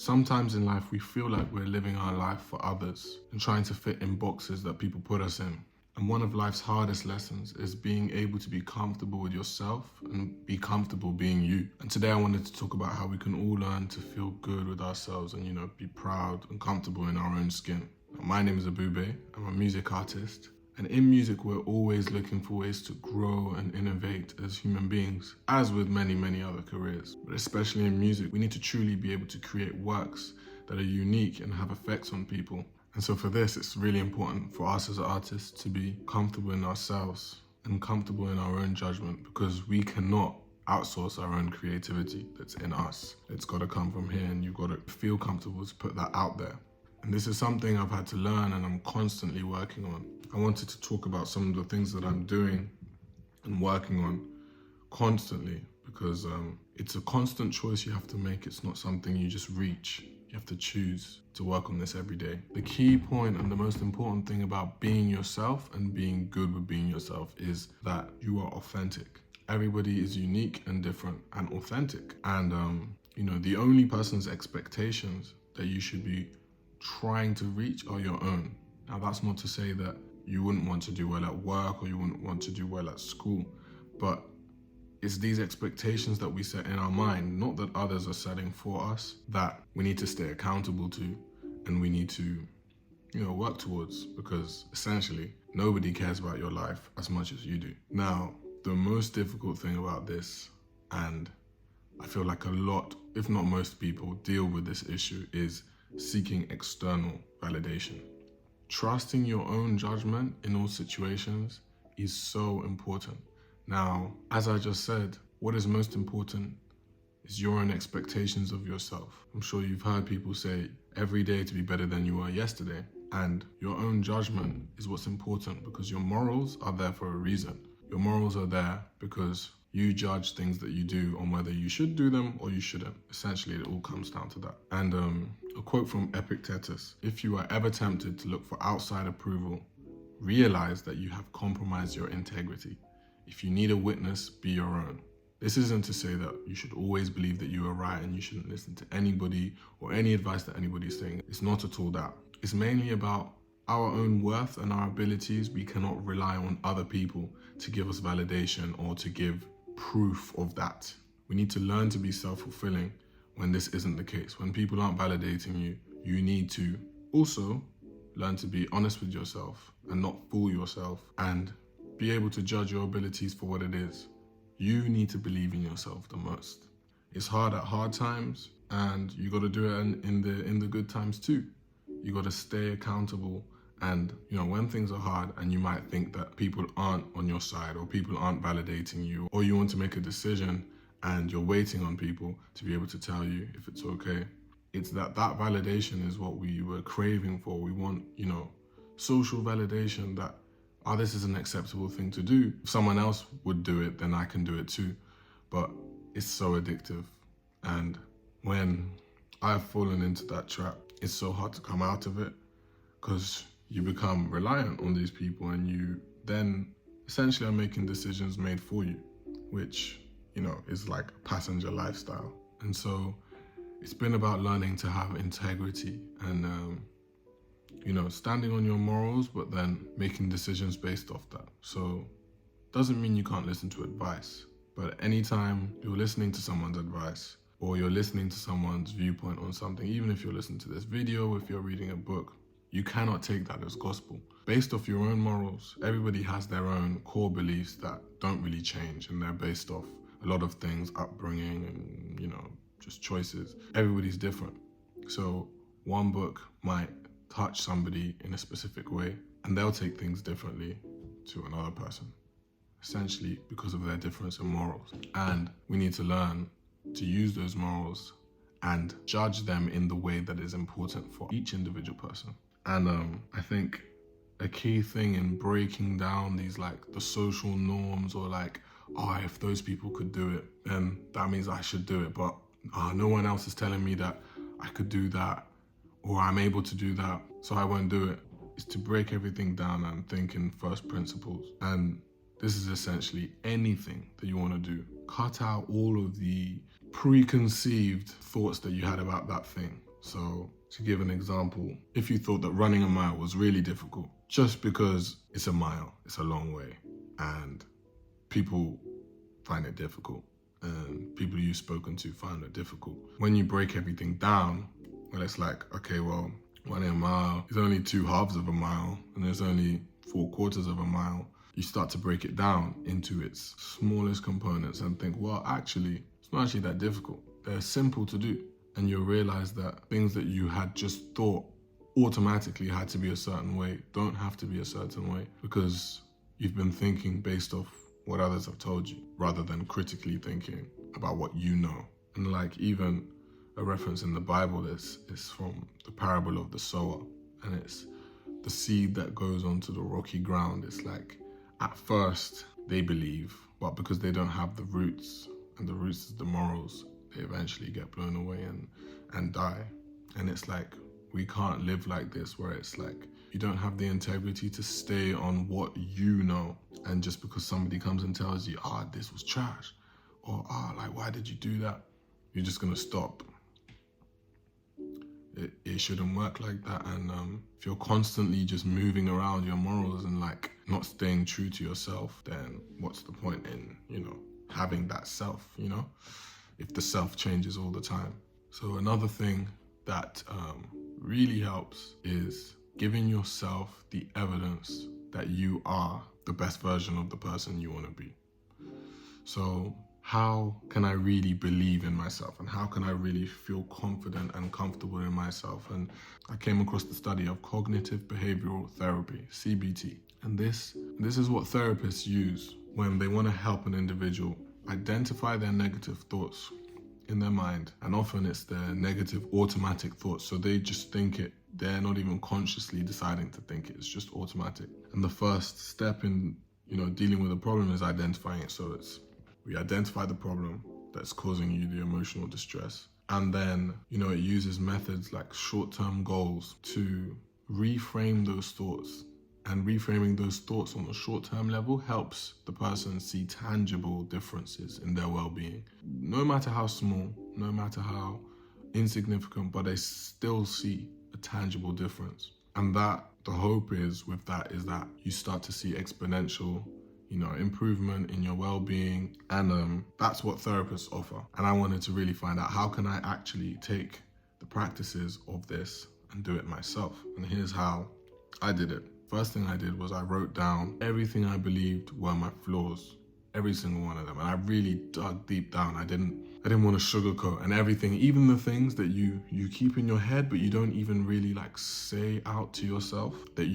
Sometimes in life we feel like we're living our life for others and trying to fit in boxes that people put us in. And one of life's hardest lessons is being able to be comfortable with yourself and be comfortable being you. And today I wanted to talk about how we can all learn to feel good with ourselves and, be proud and comfortable in our own skin. Now, my name is Ebubé. I'm a music artist. And in music, we're always looking for ways to grow and innovate as human beings, as with many, many other careers. But especially in music, we need to truly be able to create works that are unique and have effects on people. And so for this, it's really important for us as artists to be comfortable in ourselves and comfortable in our own judgment, because we cannot outsource our own creativity that's in us. It's got to come from here, and you've got to feel comfortable to put that out there. And this is something I've had to learn and I'm constantly working on. I wanted to talk about some of the things that I'm doing and working on constantly, because it's a constant choice you have to make. It's not something you just reach. You have to choose to work on this every day. The key point and the most important thing about being yourself and being good with being yourself is that you are authentic. Everybody is unique and different and authentic. And, the only person's expectations that you should be trying to reach are your own. Now, that's not to say that you wouldn't want to do well at work or you wouldn't want to do well at school, but it's these expectations that we set in our mind, not that others are setting for us, that we need to stay accountable to and we need to, work towards, because essentially nobody cares about your life as much as you do. Now, the most difficult thing about this, and I feel like a lot, if not most people, deal with this issue, is seeking external validation. Trusting your own judgment in all situations is so important. Now, as I just said, what is most important is your own expectations of yourself. I'm sure you've heard people say every day to be better than you were yesterday. And your own judgment is what's important, because your morals are there for a reason. Your morals are there because you judge things that you do on whether you should do them or you shouldn't. Essentially, it all comes down to that. And a quote from Epictetus: if you are ever tempted to look for outside approval, realize that you have compromised your integrity. If you need a witness, be your own. This isn't to say that you should always believe that you are right and you shouldn't listen to anybody or any advice that anybody's saying. It's not at all that. It's mainly about our own worth and our abilities. We cannot rely on other people to give us validation or to give proof of that. We need to learn to be self-fulfilling when this isn't the case. When people aren't validating you, you need to also learn to be honest with yourself and not fool yourself, and be able to judge your abilities for what it is. You need to believe in yourself the most. It's hard at hard times, and you got to do it in the good times too. You got to stay accountable. And, when things are hard and you might think that people aren't on your side or people aren't validating you, or you want to make a decision and you're waiting on people to be able to tell you if it's okay, it's that validation is what we were craving for. We want, social validation that, this is an acceptable thing to do. If someone else would do it, then I can do it too. But it's so addictive. And when I've fallen into that trap, it's so hard to come out of it, because you become reliant on these people and you then essentially are making decisions made for you, which, is like a passenger lifestyle. And so it's been about learning to have integrity and, standing on your morals, but then making decisions based off that. So doesn't mean you can't listen to advice, but anytime you're listening to someone's advice or you're listening to someone's viewpoint on something, even if you're listening to this video, if you're reading a book, you cannot take that as gospel. Based off your own morals, everybody has their own core beliefs that don't really change, and they're based off a lot of things, upbringing and, just choices. Everybody's different. So one book might touch somebody in a specific way, and they'll take things differently to another person, essentially because of their difference in morals. And we need to learn to use those morals and judge them in the way that is important for each individual person. And I think a key thing in breaking down these the social norms, or if those people could do it, then that means I should do it, but no one else is telling me that I could do that or I'm able to do that, so I won't do it, is to break everything down and think in first principles. And this is essentially anything that you want to do. Cut out all of the preconceived thoughts that you had about that thing. So to give an example, if you thought that running a mile was really difficult, just because it's a mile, it's a long way, and people find it difficult, and people you've spoken to find it difficult. When you break everything down, well, it's like, okay, well, running a mile is only 2/2 of a mile, and there's only 4/4 of a mile. You start to break it down into its smallest components and think, well, actually, it's not actually that difficult. They're simple to do. And you'll realize that things that you had just thought automatically had to be a certain way don't have to be a certain way, because you've been thinking based off what others have told you rather than critically thinking about what you know. And like even a reference in the Bible is from the parable of the sower, and it's the seed that goes onto the rocky ground. It's like at first they believe, but because they don't have the roots, and the roots is the morals, they eventually get blown away and die. And it's like, we can't live like this, where it's like you don't have the integrity to stay on what you know, and just because somebody comes and tells you, this was trash, or like, why did you do that, you're just gonna stop. It shouldn't work like that. And if you're constantly just moving around your morals and like not staying true to yourself, then what's the point in, having that self, if the self changes all the time. So another thing that really helps is giving yourself the evidence that you are the best version of the person you want to be. So how can I really believe in myself, and how can I really feel confident and comfortable in myself? And I came across the study of cognitive behavioral therapy, CBT. And this is what therapists use when they want to help an individual identify their negative thoughts in their mind. And often it's their negative automatic thoughts. So they just think it. They're not even consciously deciding to think it. It's just automatic. And the first step in, dealing with a problem is identifying it. So we identify the problem that's causing you the emotional distress. And then, it uses methods like short-term goals to reframe those thoughts. And reframing those thoughts on a short-term level helps the person see tangible differences in their well-being. No matter how small, no matter how insignificant, but they still see a tangible difference. And that, the hope is that you start to see exponential improvement in your well-being. And that's what therapists offer. And I wanted to really find out, how can I actually take the practices of this and do it myself? And here's how I did it. First thing I did was I wrote down everything I believed were my flaws, every single one of them. And I really dug deep down. I didn't want to sugarcoat, and everything, even the things that you keep in your head, but you don't even really like say out to yourself, that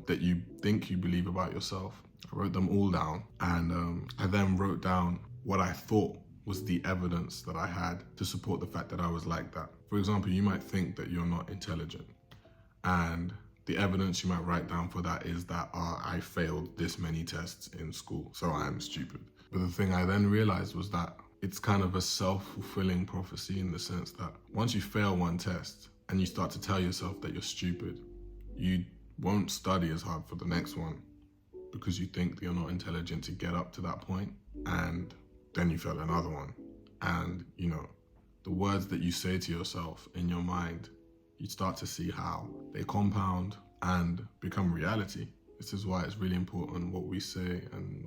that you think you believe about yourself. I wrote them all down, and I then wrote down what I thought was the evidence that I had to support the fact that I was like that. For example, you might think that you're not intelligent, and the evidence you might write down for that is that I failed this many tests in school, so I am stupid. But the thing I then realized was that it's kind of a self-fulfilling prophecy, in the sense that once you fail one test and you start to tell yourself that you're stupid, you won't study as hard for the next one, because you think that you're not intelligent to get up to that point, and then you fail another one. And, the words that you say to yourself in your mind, you start to see how they compound and become reality. This is why it's really important what we say. And,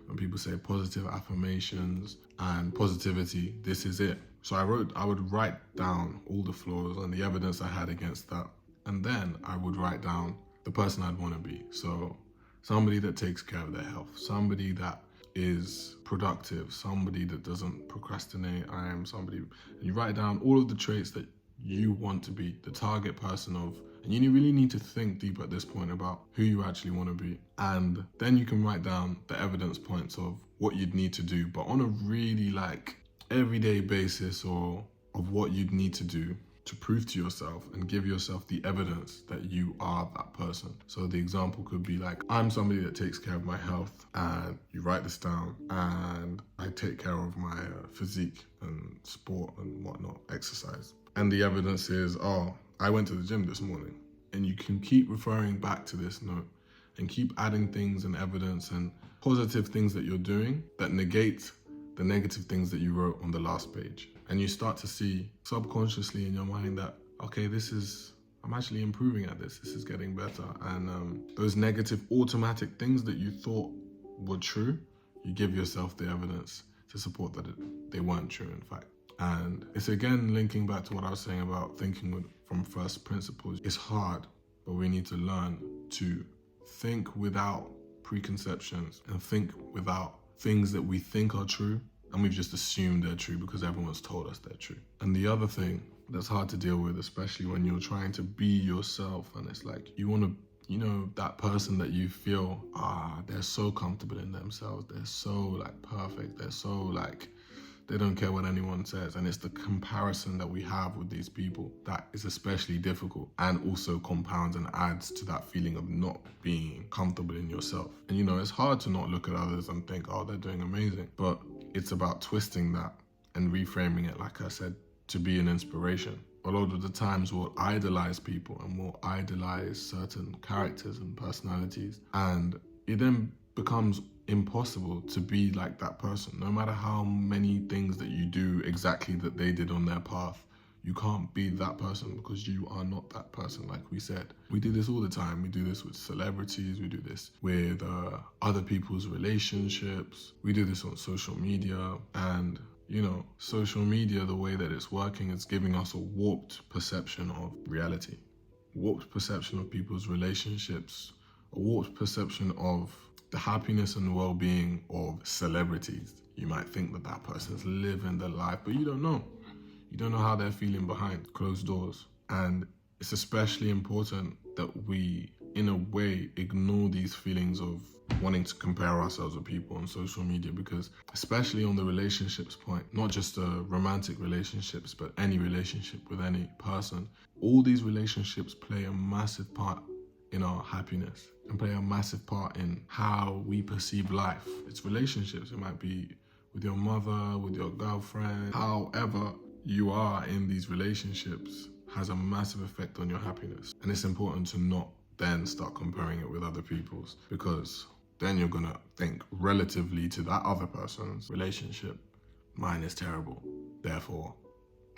when people say positive affirmations and positivity, this is it. So I would write down all the flaws and the evidence I had against that. And then I would write down the person I'd want to be. So somebody that takes care of their health, somebody that is productive, somebody that doesn't procrastinate. And you write down all of the traits that you want to be, the target person of, and you really need to think deep at this point about who you actually want to be. And then you can write down the evidence points of what you'd need to do, but on a really like everyday basis, or of what you'd need to do to prove to yourself and give yourself the evidence that you are that person. So the example could be like, I'm somebody that takes care of my health, and you write this down, and I take care of my physique and sport and whatnot, exercise. And the evidence is, I went to the gym this morning. And you can keep referring back to this note and keep adding things and evidence and positive things that you're doing that negate the negative things that you wrote on the last page. And you start to see subconsciously in your mind that, okay, I'm actually improving at this. This is getting better. And those negative automatic things that you thought were true, you give yourself the evidence to support that they weren't true, in fact. And it's again linking back to what I was saying about thinking from first principles. It's hard, but we need to learn to think without preconceptions and think without things that we think are true and we've just assumed they're true because everyone's told us they're true. And the other thing that's hard to deal with, especially when you're trying to be yourself, and it's like you want to, that person that you feel, they're so comfortable in themselves, they're so like perfect, they're so like, they don't care what anyone says. And it's the comparison that we have with these people that is especially difficult and also compounds and adds to that feeling of not being comfortable in yourself. And it's hard to not look at others and think, oh, they're doing amazing. But it's about twisting that and reframing it, like I said, to be an inspiration. A lot of the times we'll idolize people and we'll idolize certain characters and personalities, and it then becomes impossible to be like that person. No matter how many things that you do exactly that they did on their path, you can't be that person because you are not that person. Like we said, we do this all the time. We do this with celebrities. We do this with other people's relationships. We do this on social media. And social media, the way that it's working, it's giving us a warped perception of reality, warped perception of people's relationships, a warped perception of the happiness and well-being of celebrities. You might think that that person's living their life, but you don't know. You don't know how they're feeling behind closed doors. And it's especially important that we, in a way, ignore these feelings of wanting to compare ourselves with people on social media, because especially on the relationships point, not just romantic relationships, but any relationship with any person, all these relationships play a massive part in our happiness and play a massive part in how we perceive life. It's relationships. It might be with your mother, with your girlfriend. However you are in these relationships has a massive effect on your happiness. And it's important to not then start comparing it with other people's, because then you're gonna think relatively to that other person's relationship, mine is terrible, therefore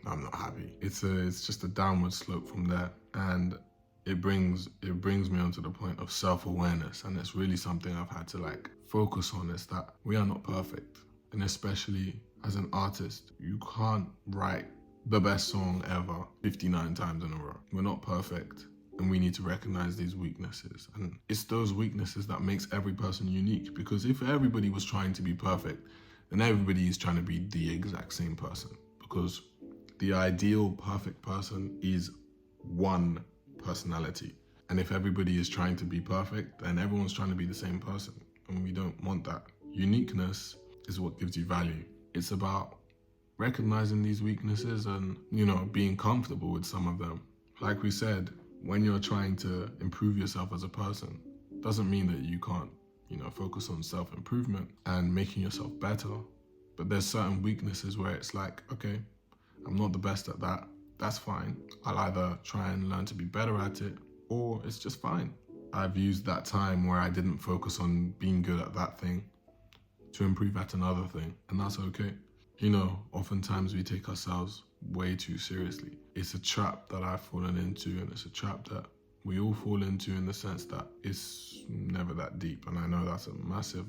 I'm not happy. It's just a downward slope from there. And it brings me onto the point of self-awareness, and it's really something I've had to focus on, is that we are not perfect. And especially as an artist, you can't write the best song ever 59 times in a row. We're not perfect, and we need to recognize these weaknesses. And it's those weaknesses that makes every person unique, because if everybody was trying to be perfect, then everybody is trying to be the exact same person, because the ideal perfect person is one personality. And if everybody is trying to be perfect, then everyone's trying to be the same person, and we don't want that. Uniqueness is what gives you value. It's about recognizing these weaknesses and, being comfortable with some of them. Like we said, when you're trying to improve yourself as a person, doesn't mean that you can't, focus on self-improvement and making yourself better. But there's certain weaknesses where it's like, okay, I'm not the best at that. That's fine. I'll either try and learn to be better at it, or it's just fine. I've used that time where I didn't focus on being good at that thing to improve at another thing, and that's okay. Oftentimes we take ourselves way too seriously. It's a trap that I've fallen into, and it's a trap that we all fall into, in the sense that it's never that deep. And I know that's a massive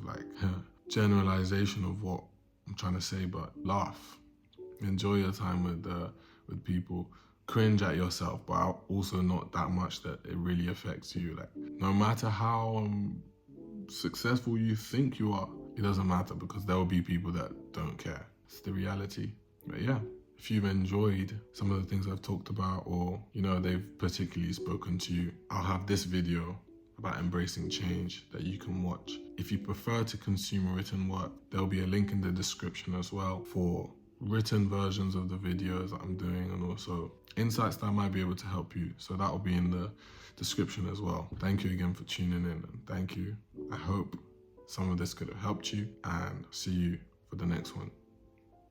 generalization of what I'm trying to say, but laugh. Enjoy your time with people. Cringe at yourself, but also not that much that it really affects you. No matter how successful you think you are, it doesn't matter, because there will be people that don't care. It's the reality. But yeah, if you've enjoyed some of the things I've talked about, or they've particularly spoken to you, I'll have this video about embracing change that you can watch. If you prefer to consume written work, there'll be a link in the description as well for written versions of the videos that I'm doing, and also insights that might be able to help you. So that will be in the description as well. Thank you again for tuning in, and thank you. I hope some of this could have helped you, and see you for the next one.